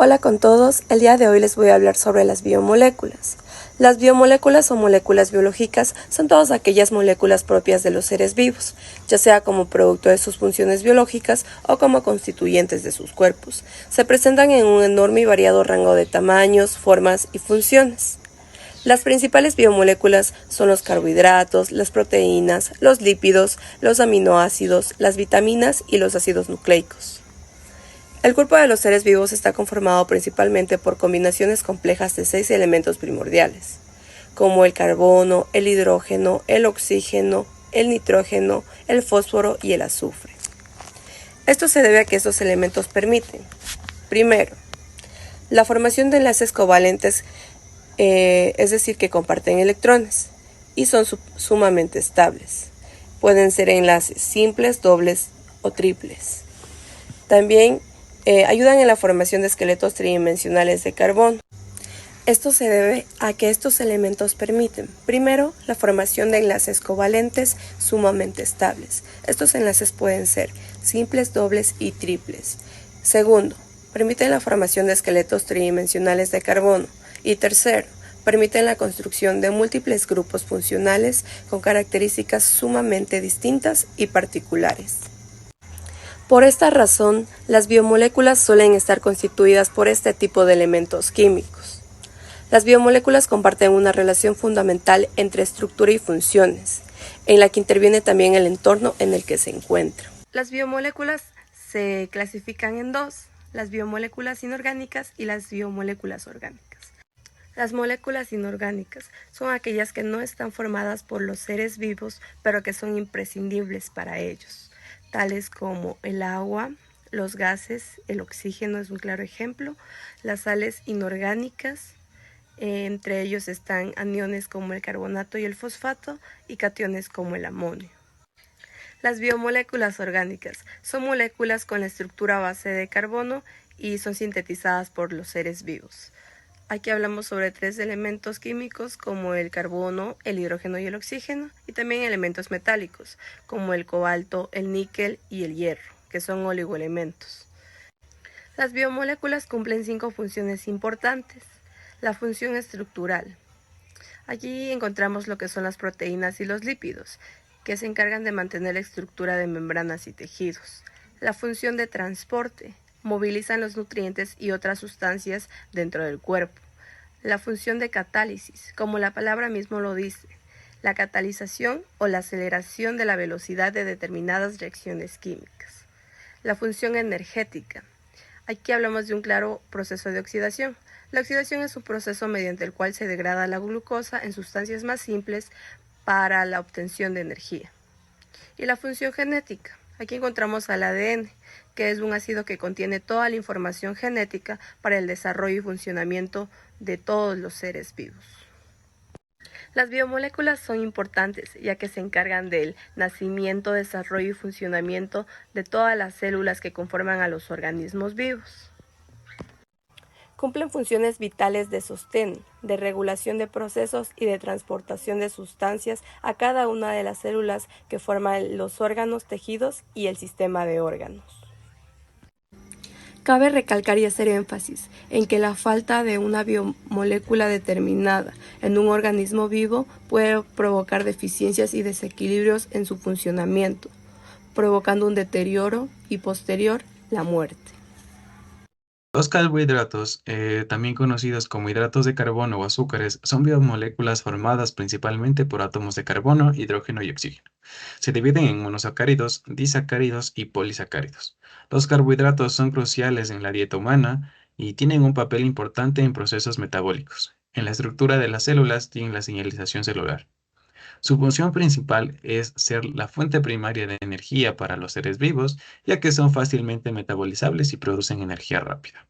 Hola con todos, el día de hoy les voy a hablar sobre las biomoléculas. Las biomoléculas o moléculas biológicas son todas aquellas moléculas propias de los seres vivos, ya sea como producto de sus funciones biológicas o como constituyentes de sus cuerpos. Se presentan en un enorme y variado rango de tamaños, formas y funciones. Las principales biomoléculas son los carbohidratos, las proteínas, los lípidos, los aminoácidos, las vitaminas y los ácidos nucleicos. El cuerpo de los seres vivos está conformado principalmente por combinaciones complejas de 6 elementos primordiales, como el carbono, el hidrógeno, el oxígeno, el nitrógeno, el fósforo y el azufre. Esto se debe a que estos elementos permiten, primero, la formación de enlaces covalentes, es decir, que comparten electrones, y son sumamente estables. Pueden ser enlaces simples, dobles o triples. También ayudan en la formación de esqueletos tridimensionales de carbono. Esto se debe a que estos elementos permiten, primero, la formación de enlaces covalentes sumamente estables. Estos enlaces pueden ser simples, dobles y triples. Segundo, permiten la formación de esqueletos tridimensionales de carbono. Y tercero, permiten la construcción de múltiples grupos funcionales con características sumamente distintas y particulares. Por esta razón, las biomoléculas suelen estar constituidas por este tipo de elementos químicos. Las biomoléculas comparten una relación fundamental entre estructura y funciones, en la que interviene también el entorno en el que se encuentran. Las biomoléculas se clasifican en dos, las biomoléculas inorgánicas y las biomoléculas orgánicas. Las moléculas inorgánicas son aquellas que no están formadas por los seres vivos, pero que son imprescindibles para ellos, tales como el agua, los gases, el oxígeno es un claro ejemplo, las sales inorgánicas, entre ellos están aniones como el carbonato y el fosfato y cationes como el amonio. Las biomoléculas orgánicas son moléculas con la estructura base de carbono y son sintetizadas por los seres vivos. Aquí hablamos sobre 3 elementos químicos como el carbono, el hidrógeno y el oxígeno, y también elementos metálicos como el cobalto, el níquel y el hierro, que son oligoelementos. Las biomoléculas cumplen 5 funciones importantes. La función estructural. Allí encontramos lo que son las proteínas y los lípidos, que se encargan de mantener la estructura de membranas y tejidos. La función de transporte. Movilizan los nutrientes y otras sustancias dentro del cuerpo. La función de catálisis, como la palabra mismo lo dice, la catalización o la aceleración de la velocidad de determinadas reacciones químicas. La función energética. Aquí hablamos de un claro proceso de oxidación. La oxidación es un proceso mediante el cual se degrada la glucosa en sustancias más simples para la obtención de energía. Y la función genética. Aquí encontramos al ADN, que es un ácido que contiene toda la información genética para el desarrollo y funcionamiento de todos los seres vivos. Las biomoléculas son importantes ya que se encargan del nacimiento, desarrollo y funcionamiento de todas las células que conforman a los organismos vivos. Cumplen funciones vitales de sostén, de regulación de procesos y de transportación de sustancias a cada una de las células que forman los órganos, tejidos y el sistema de órganos. Cabe recalcar y hacer énfasis en que la falta de una biomolécula determinada en un organismo vivo puede provocar deficiencias y desequilibrios en su funcionamiento, provocando un deterioro y posterior la muerte. Los carbohidratos, también conocidos como hidratos de carbono o azúcares, son biomoléculas formadas principalmente por átomos de carbono, hidrógeno y oxígeno. Se dividen en monosacáridos, disacáridos y polisacáridos. Los carbohidratos son cruciales en la dieta humana y tienen un papel importante en procesos metabólicos. En la estructura de las células y en la señalización celular. Su función principal es ser la fuente primaria de energía para los seres vivos, ya que son fácilmente metabolizables y producen energía rápida.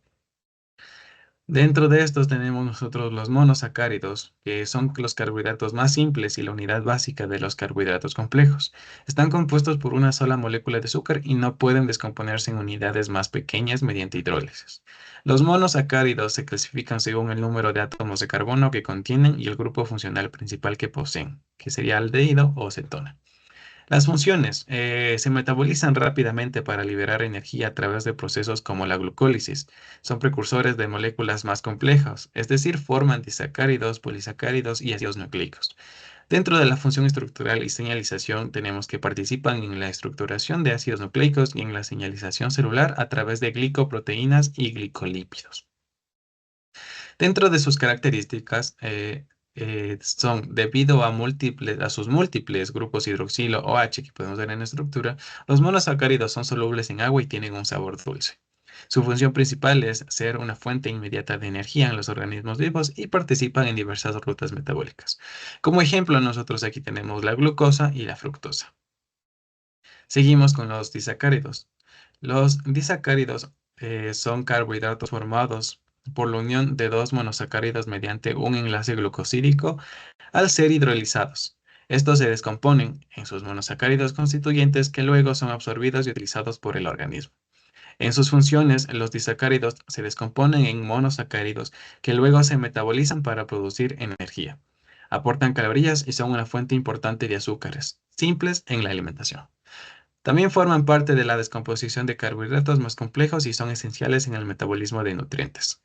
Dentro de estos tenemos nosotros los monosacáridos, que son los carbohidratos más simples y la unidad básica de los carbohidratos complejos. Están compuestos por una sola molécula de azúcar y no pueden descomponerse en unidades más pequeñas mediante hidrólisis. Los monosacáridos se clasifican según el número de átomos de carbono que contienen y el grupo funcional principal que poseen, que sería aldehído o cetona. Las funciones se metabolizan rápidamente para liberar energía a través de procesos como la glucólisis. Son precursores de moléculas más complejas, es decir, forman disacáridos, polisacáridos y ácidos nucleicos. Dentro de la función estructural y señalización tenemos que participan en la estructuración de ácidos nucleicos y en la señalización celular a través de glicoproteínas y glicolípidos. Dentro de sus características son, debido a sus múltiples grupos hidroxilo o H que podemos ver en la estructura, los monosacáridos son solubles en agua y tienen un sabor dulce. Su función principal es ser una fuente inmediata de energía en los organismos vivos y participan en diversas rutas metabólicas. Como ejemplo, nosotros aquí tenemos la glucosa y la fructosa. Seguimos con los disacáridos. Los disacáridos son carbohidratos formados por la unión de dos monosacáridos mediante un enlace glucosídico al ser hidrolizados. Estos se descomponen en sus monosacáridos constituyentes que luego son absorbidos y utilizados por el organismo. En sus funciones, los disacáridos se descomponen en monosacáridos que luego se metabolizan para producir energía. Aportan calorías y son una fuente importante de azúcares simples en la alimentación. También forman parte de la descomposición de carbohidratos más complejos y son esenciales en el metabolismo de nutrientes.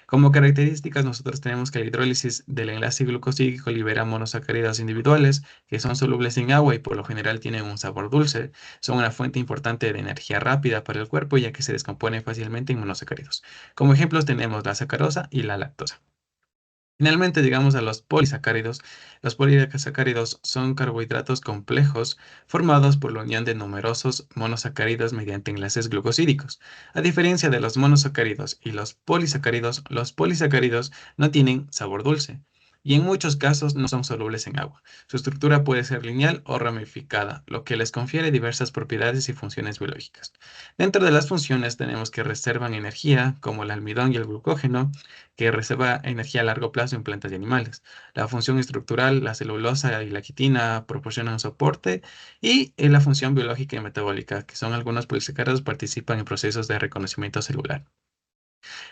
Como características, nosotros tenemos que la hidrólisis del enlace glucosídico libera monosacáridos individuales que son solubles en agua y por lo general tienen un sabor dulce. Son una fuente importante de energía rápida para el cuerpo ya que se descomponen fácilmente en monosacáridos. Como ejemplos tenemos la sacarosa y la lactosa. Finalmente llegamos a los polisacáridos. Los polisacáridos son carbohidratos complejos formados por la unión de numerosos monosacáridos mediante enlaces glucosídicos. A diferencia de los monosacáridos y los polisacáridos no tienen sabor dulce y en muchos casos no son solubles en agua. Su estructura puede ser lineal o ramificada, lo que les confiere diversas propiedades y funciones biológicas. Dentro de las funciones tenemos que reservan energía, como el almidón y el glucógeno, que reserva energía a largo plazo en plantas y animales. La función estructural, la celulosa y la quitina proporcionan soporte y la función biológica y metabólica, que son algunos polisacáridos, participan en procesos de reconocimiento celular.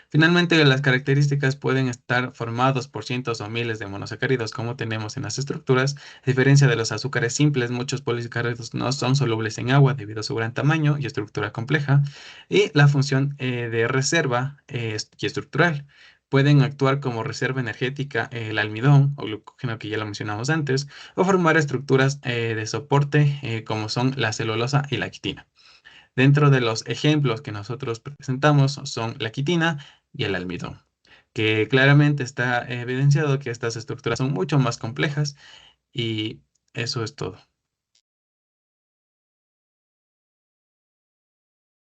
Finalmente, las características pueden estar formados por cientos o miles de monosacáridos, como tenemos en las estructuras. A diferencia de los azúcares simples, muchos polisacáridos no son solubles en agua debido a su gran tamaño y estructura compleja. Y la función de reserva y estructural. Pueden actuar como reserva energética el almidón o glucógeno que ya lo mencionamos antes, o formar estructuras de soporte como son la celulosa y la quitina. Dentro de los ejemplos que nosotros presentamos son la quitina y el almidón, que claramente está evidenciado que estas estructuras son mucho más complejas y eso es todo.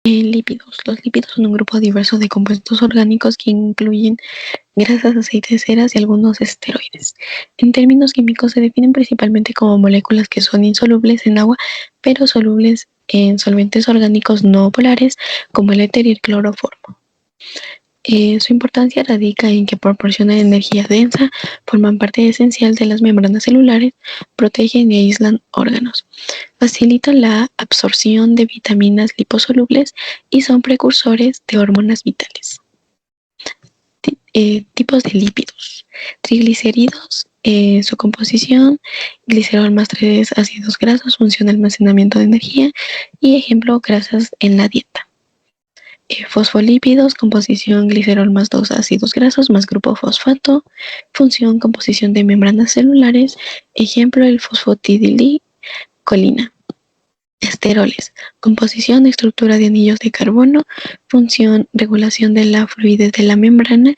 Lípidos. Los lípidos son un grupo diverso de compuestos orgánicos que incluyen grasas, aceites, ceras y algunos esteroides. En términos químicos se definen principalmente como moléculas que son insolubles en agua, pero solubles en solventes orgánicos no polares como el éter y el cloroformo. Su importancia radica en que proporcionan energía densa, forman parte esencial de las membranas celulares, protegen y aíslan órganos, facilitan la absorción de vitaminas liposolubles y son precursores de hormonas vitales. Tipos de lípidos. Triglicéridos, su composición, glicerol más 3 ácidos grasos, función de almacenamiento de energía y ejemplo, grasas en la dieta. Fosfolípidos, composición glicerol más 2 ácidos grasos más grupo fosfato, función composición de membranas celulares, ejemplo el fosfatidilcolina. Esteroles, composición, estructura de anillos de carbono, función, regulación de la fluidez de la membrana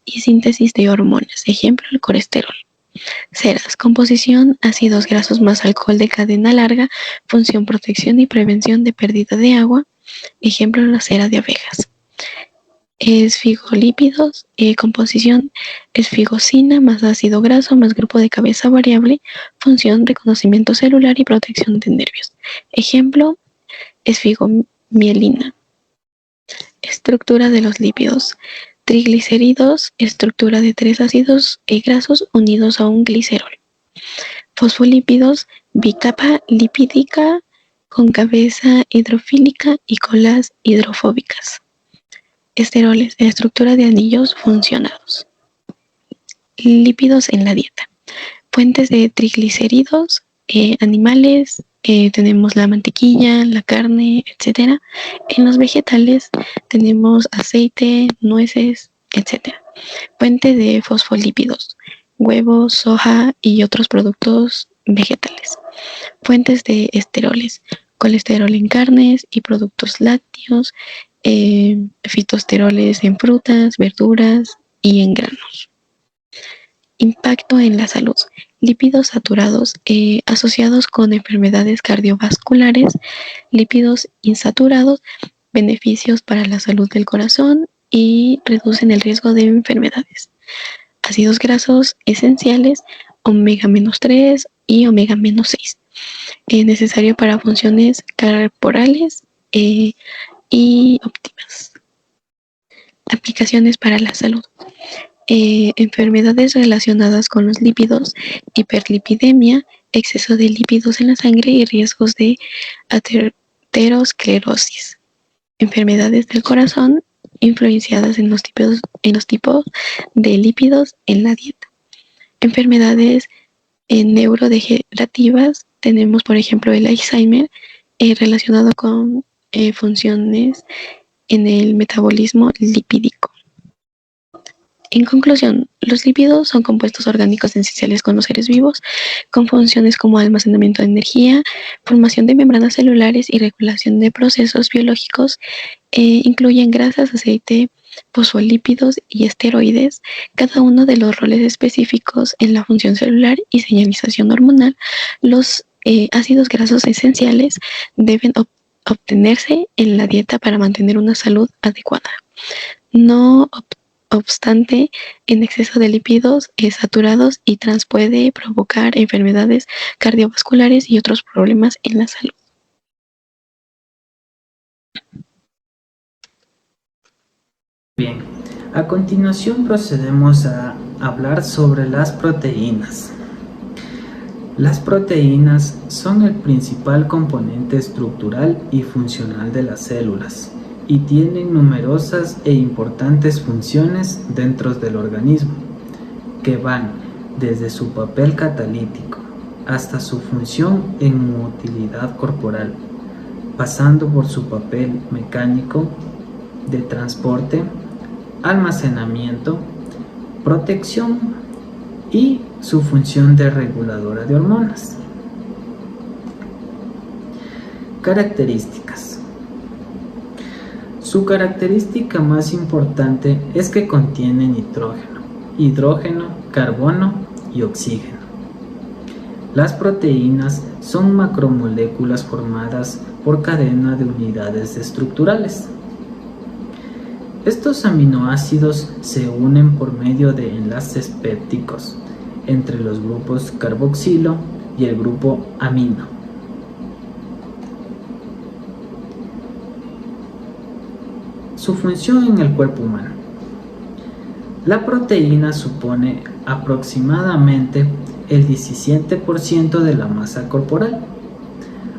y síntesis de hormonas, ejemplo el colesterol. Ceras, composición, ácidos grasos más alcohol de cadena larga, función, protección y prevención de pérdida de agua, ejemplo la cera de abejas. Esfigolípidos, composición esfigosina más ácido graso más grupo de cabeza variable, función reconocimiento celular y protección de nervios. Ejemplo, esfigomielina. Estructura de los lípidos. Triglicéridos, estructura de 3 ácidos grasos unidos a un glicerol. Fosfolípidos, bicapa lipídica con cabeza hidrofílica y colas hidrofóbicas. Esteroles, estructura de anillos funcionados. Lípidos en la dieta. Fuentes de triglicéridos, animales, tenemos la mantequilla, la carne, etcétera. En los vegetales tenemos aceite, nueces, etcétera. Fuente de fosfolípidos, huevos, soja y otros productos vegetales. Fuentes de esteroles, colesterol en carnes y productos lácteos, fitosteroles en frutas, verduras y en granos. Impacto en la salud. Lípidos saturados asociados con enfermedades cardiovasculares, lípidos insaturados, beneficios para la salud del corazón y reducen el riesgo de enfermedades. Ácidos grasos esenciales, omega-3 y omega-6, necesario para funciones corporales y óptimas. Aplicaciones para la salud. Enfermedades relacionadas con los lípidos, hiperlipidemia, exceso de lípidos en la sangre y riesgos de aterosclerosis. Enfermedades del corazón influenciadas en los tipos de lípidos en la dieta. Enfermedades neurodegenerativas, tenemos por ejemplo el Alzheimer, relacionado con funciones en el metabolismo lipídico. En conclusión, los lípidos son compuestos orgánicos esenciales con los seres vivos, con funciones como almacenamiento de energía, formación de membranas celulares y regulación de procesos biológicos. Incluyen grasas, aceite, fosfolípidos y esteroides, cada uno de los roles específicos en la función celular y señalización hormonal. Los ácidos grasos esenciales deben obtenerse en la dieta para mantener una salud adecuada. No obstante, en exceso de lípidos saturados y trans puede provocar enfermedades cardiovasculares y otros problemas en la salud. Bien, a continuación procedemos a hablar sobre las proteínas. Las proteínas son el principal componente estructural y funcional de las células y tienen numerosas e importantes funciones dentro del organismo, que van desde su papel catalítico hasta su función en utilidad corporal, pasando por su papel mecánico, de transporte, almacenamiento, protección y su función de reguladora de hormonas. Características. Su característica más importante es que contiene nitrógeno, hidrógeno, carbono y oxígeno. Las proteínas son macromoléculas formadas por cadena de unidades estructurales. Estos aminoácidos se unen por medio de enlaces pépticos entre los grupos carboxilo y el grupo amino. Su función en el cuerpo humano. La proteína supone aproximadamente el 17% de la masa corporal.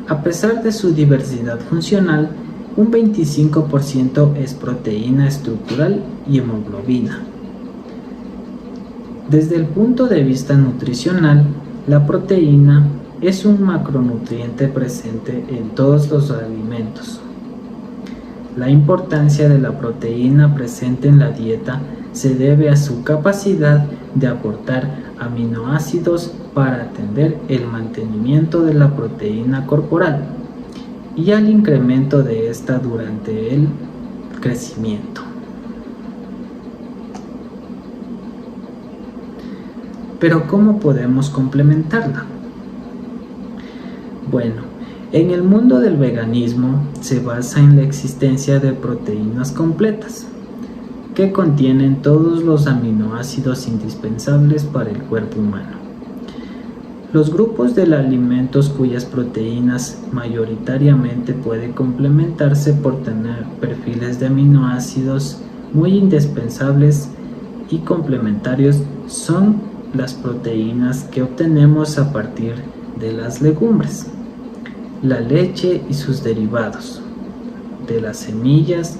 A pesar de su diversidad funcional, un 25% es proteína estructural y hemoglobina. Desde el punto de vista nutricional, la proteína es un macronutriente presente en todos los alimentos. La importancia de la proteína presente en la dieta se debe a su capacidad de aportar aminoácidos para atender el mantenimiento de la proteína corporal y al incremento de esta durante el crecimiento. Pero ¿cómo podemos complementarla? Bueno, en el mundo del veganismo se basa en la existencia de proteínas completas, que contienen todos los aminoácidos indispensables para el cuerpo humano. Los grupos de alimentos cuyas proteínas mayoritariamente pueden complementarse por tener perfiles de aminoácidos muy indispensables y complementarios son las proteínas que obtenemos a partir de las legumbres, la leche y sus derivados, de las semillas,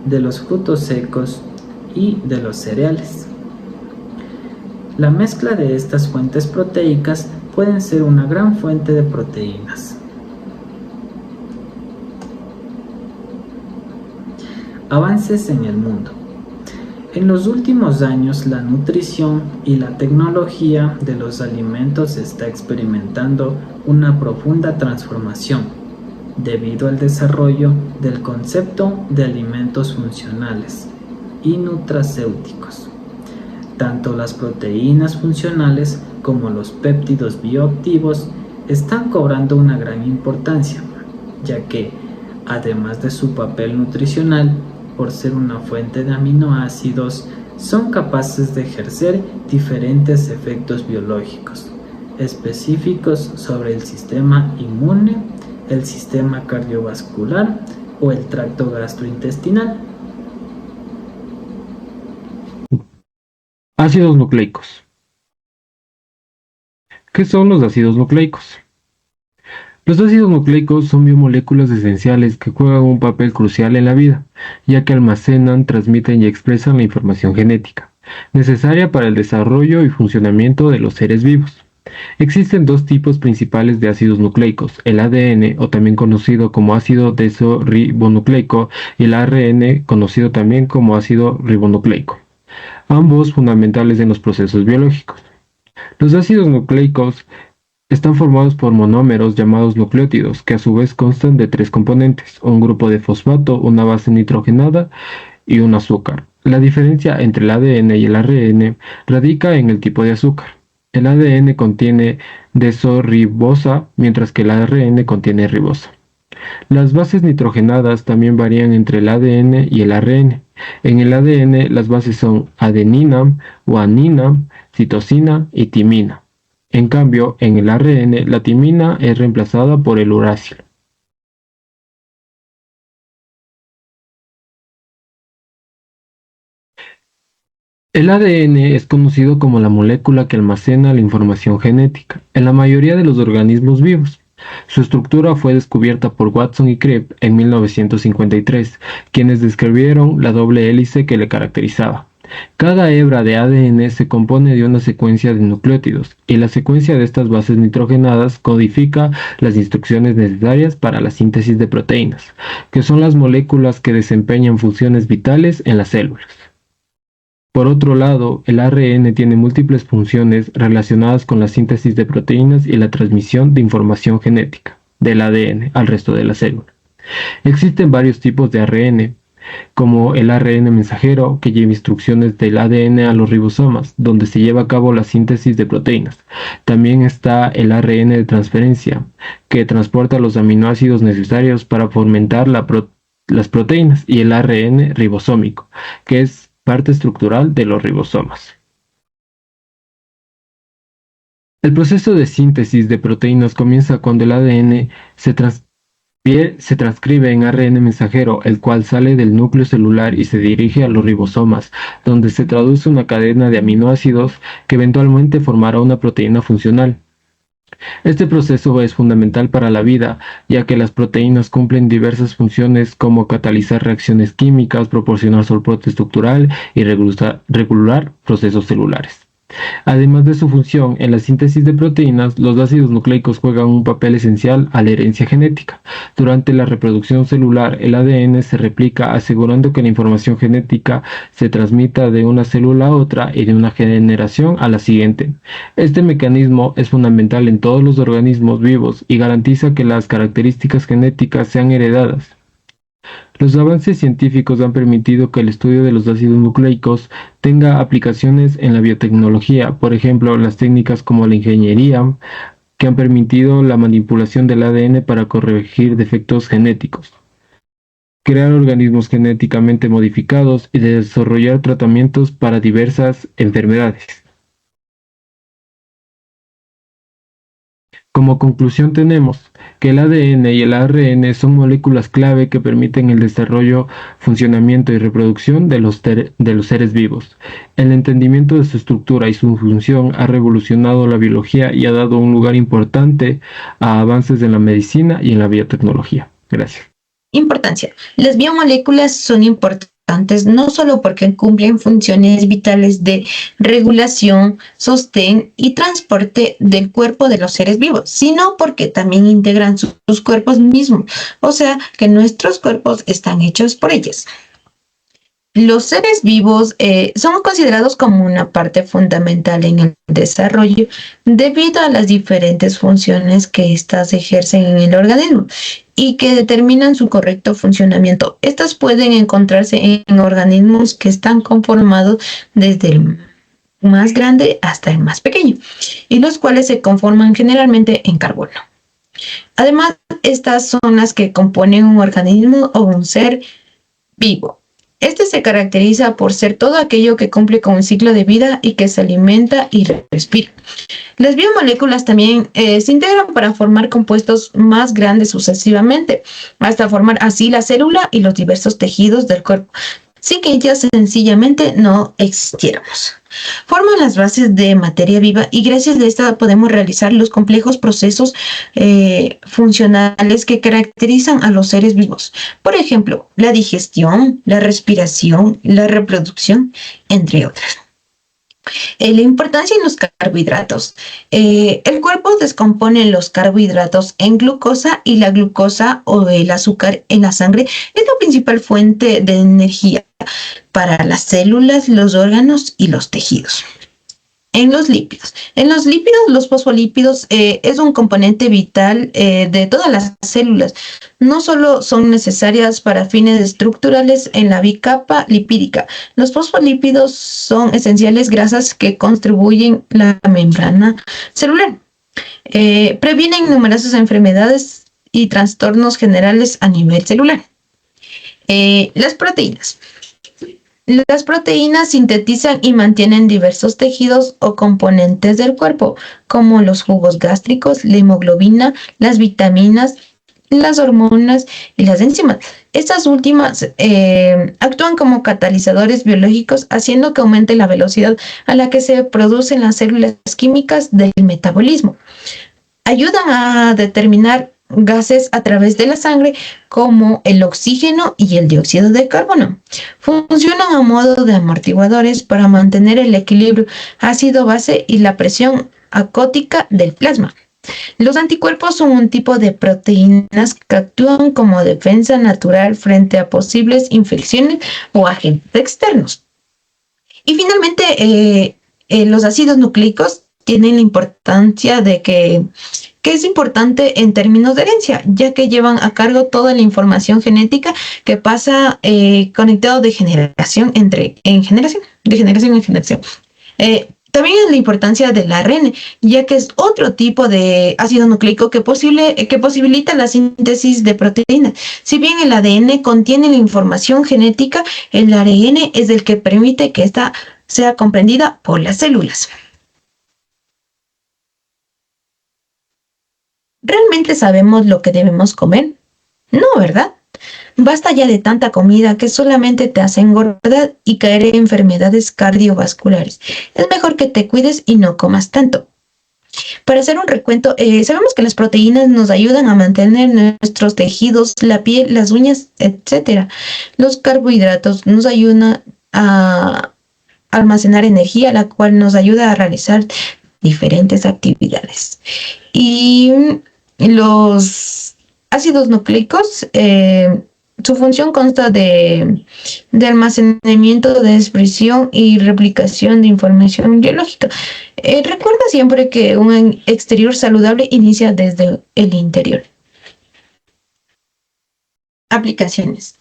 de los frutos secos y de los cereales. La mezcla de estas fuentes proteicas pueden ser una gran fuente de proteínas. Avances en el mundo. En los últimos años, la nutrición y la tecnología de los alimentos está experimentando una profunda transformación debido al desarrollo del concepto de alimentos funcionales y nutracéuticos. Tanto las proteínas funcionales como los péptidos bioactivos están cobrando una gran importancia, ya que, además de su papel nutricional, por ser una fuente de aminoácidos, son capaces de ejercer diferentes efectos biológicos específicos sobre el sistema inmune, el sistema cardiovascular o el tracto gastrointestinal. Ácidos nucleicos. ¿Qué son los ácidos nucleicos? Los ácidos nucleicos son biomoléculas esenciales que juegan un papel crucial en la vida, ya que almacenan, transmiten y expresan la información genética, necesaria para el desarrollo y funcionamiento de los seres vivos. Existen dos tipos principales de ácidos nucleicos, el ADN, o también conocido como ácido desoxirribonucleico, y el ARN, conocido también como ácido ribonucleico, ambos fundamentales en los procesos biológicos. Los ácidos nucleicos están formados por monómeros llamados nucleótidos, que a su vez constan de tres componentes, un grupo de fosfato, una base nitrogenada y un azúcar. La diferencia entre el ADN y el ARN radica en el tipo de azúcar. El ADN contiene desoxirribosa, mientras que el ARN contiene ribosa. Las bases nitrogenadas también varían entre el ADN y el ARN. En el ADN las bases son adenina, guanina, citosina y timina. En cambio, en el ARN, la timina es reemplazada por el uracilo. El ADN es conocido como la molécula que almacena la información genética en la mayoría de los organismos vivos. Su estructura fue descubierta por Watson y Cribb en 1953, quienes describieron la doble hélice que le caracterizaba. Cada hebra de ADN se compone de una secuencia de nucleótidos, y la secuencia de estas bases nitrogenadas codifica las instrucciones necesarias para la síntesis de proteínas, que son las moléculas que desempeñan funciones vitales en las células. Por otro lado, el ARN tiene múltiples funciones relacionadas con la síntesis de proteínas y la transmisión de información genética del ADN al resto de la célula. Existen varios tipos de ARN, como el ARN mensajero, que lleva instrucciones del ADN a los ribosomas, donde se lleva a cabo la síntesis de proteínas. También está el ARN de transferencia, que transporta los aminoácidos necesarios para fomentar las proteínas, y el ARN ribosómico, que es parte estructural de los ribosomas. El proceso de síntesis de proteínas comienza cuando el ADN se transcribe en ARN mensajero, el cual sale del núcleo celular y se dirige a los ribosomas, donde se traduce una cadena de aminoácidos que eventualmente formará una proteína funcional. Este proceso es fundamental para la vida, ya que las proteínas cumplen diversas funciones como catalizar reacciones químicas, proporcionar soporte estructural y regular procesos celulares. Además de su función en la síntesis de proteínas, los ácidos nucleicos juegan un papel esencial a la herencia genética. Durante la reproducción celular, el ADN se replica asegurando que la información genética se transmita de una célula a otra y de una generación a la siguiente. Este mecanismo es fundamental en todos los organismos vivos y garantiza que las características genéticas sean heredadas. Los avances científicos han permitido que el estudio de los ácidos nucleicos tenga aplicaciones en la biotecnología, por ejemplo, las técnicas como la ingeniería, que han permitido la manipulación del ADN para corregir defectos genéticos, crear organismos genéticamente modificados y desarrollar tratamientos para diversas enfermedades. Como conclusión tenemos que el ADN y el ARN son moléculas clave que permiten el desarrollo, funcionamiento y reproducción de los seres vivos. El entendimiento de su estructura y su función ha revolucionado la biología y ha dado un lugar importante a avances en la medicina y en la biotecnología. Gracias. Importancia. Las biomoléculas son importantes no solo porque cumplen funciones vitales de regulación, sostén y transporte del cuerpo de los seres vivos, sino porque también integran sus cuerpos mismos, o sea que nuestros cuerpos están hechos por ellas. Los seres vivos son considerados como una parte fundamental en el desarrollo debido a las diferentes funciones que éstas ejercen en el organismo y que determinan su correcto funcionamiento. Estas pueden encontrarse en organismos que están conformados desde el más grande hasta el más pequeño, y los cuales se conforman generalmente en carbono. Además, estas son las que componen un organismo o un ser vivo. Este se caracteriza por ser todo aquello que cumple con un ciclo de vida y que se alimenta y respira. Las biomoléculas también se integran para formar compuestos más grandes sucesivamente, hasta formar así la célula y los diversos tejidos del cuerpo, sin que ellas sencillamente no existiéramos. Forman las bases de materia viva y gracias a esta podemos realizar los complejos procesos funcionales que caracterizan a los seres vivos. Por ejemplo, la digestión, la respiración, la reproducción, entre otras. La importancia en los carbohidratos. El cuerpo descompone los carbohidratos en glucosa y la glucosa o el azúcar en la sangre es la principal fuente de energía para las células, los órganos y los tejidos. En los lípidos. Los fosfolípidos es un componente vital de todas las células. No solo son necesarias para fines estructurales en la bicapa lipídica. Los fosfolípidos son esenciales grasas que contribuyen la membrana celular. Previenen numerosas enfermedades y trastornos generales a nivel celular. Las proteínas. Las proteínas sintetizan y mantienen diversos tejidos o componentes del cuerpo, como los jugos gástricos, la hemoglobina, las vitaminas, las hormonas y las enzimas. Estas últimas actúan como catalizadores biológicos, haciendo que aumente la velocidad a la que se producen las células químicas del metabolismo. Ayudan a determinar gases a través de la sangre como el oxígeno y el dióxido de carbono. Funcionan a modo de amortiguadores para mantener el equilibrio ácido-base y la presión acótica del plasma. Los anticuerpos son un tipo de proteínas que actúan como defensa natural frente a posibles infecciones o agentes externos. Y finalmente, los ácidos nucleicos tienen la importancia de que es importante en términos de herencia, ya que llevan a cargo toda la información genética que pasa conectado de generación en generación. También es la importancia del ARN, ya que es otro tipo de ácido nucleico que posibilita la síntesis de proteínas. Si bien el ADN contiene la información genética, el ARN es el que permite que ésta sea comprendida por las células. ¿Realmente sabemos lo que debemos comer? No, ¿verdad? Basta ya de tanta comida que solamente te hace engordar y caer en enfermedades cardiovasculares. Es mejor que te cuides y no comas tanto. Para hacer un recuento, sabemos que las proteínas nos ayudan a mantener nuestros tejidos, la piel, las uñas, etc. Los carbohidratos nos ayudan a almacenar energía, la cual nos ayuda a realizar diferentes actividades. Y los ácidos nucleicos, su función consta de almacenamiento, de expresión y replicación de información biológica. Recuerda siempre que un exterior saludable inicia desde el interior. Aplicaciones.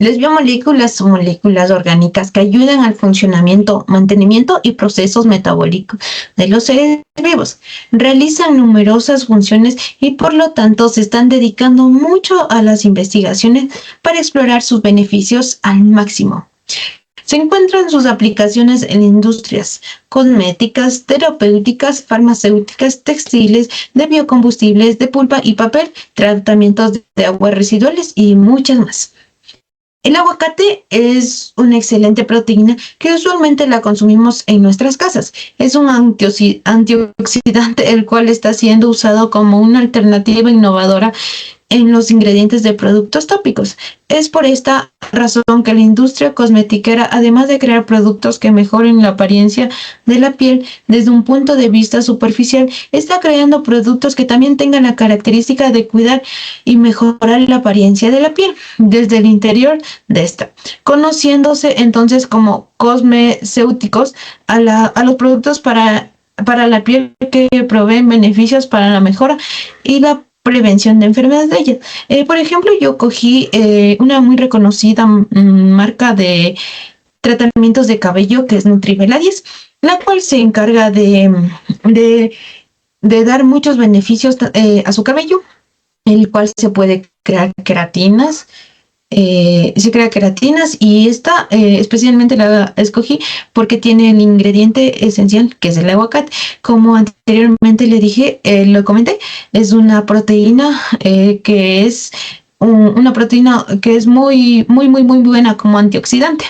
Las biomoléculas son moléculas orgánicas que ayudan al funcionamiento, mantenimiento y procesos metabólicos de los seres vivos. Realizan numerosas funciones y por lo tanto se están dedicando mucho a las investigaciones para explorar sus beneficios al máximo. Se encuentran sus aplicaciones en industrias cosméticas, terapéuticas, farmacéuticas, textiles, de biocombustibles, de pulpa y papel, tratamientos de aguas residuales y muchas más. El aguacate es una excelente proteína que usualmente la consumimos en nuestras casas. Es un antioxidante el cual está siendo usado como una alternativa innovadora en los ingredientes de productos tópicos. Es por esta razón que la industria cosmetiquera, además de crear productos que mejoren la apariencia de la piel desde un punto de vista superficial, está creando productos que también tengan la característica de cuidar y mejorar la apariencia de la piel desde el interior de esta, conociéndose entonces como cosmecéuticos a los productos para la piel que proveen beneficios para la mejora y la prevención de enfermedades de ellas. Por ejemplo, yo cogí una muy reconocida marca de tratamientos de cabello que es Nutrivela 10, la cual se encarga de dar muchos beneficios a su cabello, el cual se puede crear queratinas. Se crea queratinas y esta especialmente la escogí porque tiene el ingrediente esencial que es el aguacate. Como anteriormente le dije, lo comenté, es una proteína que es una proteína que es muy buena como antioxidante.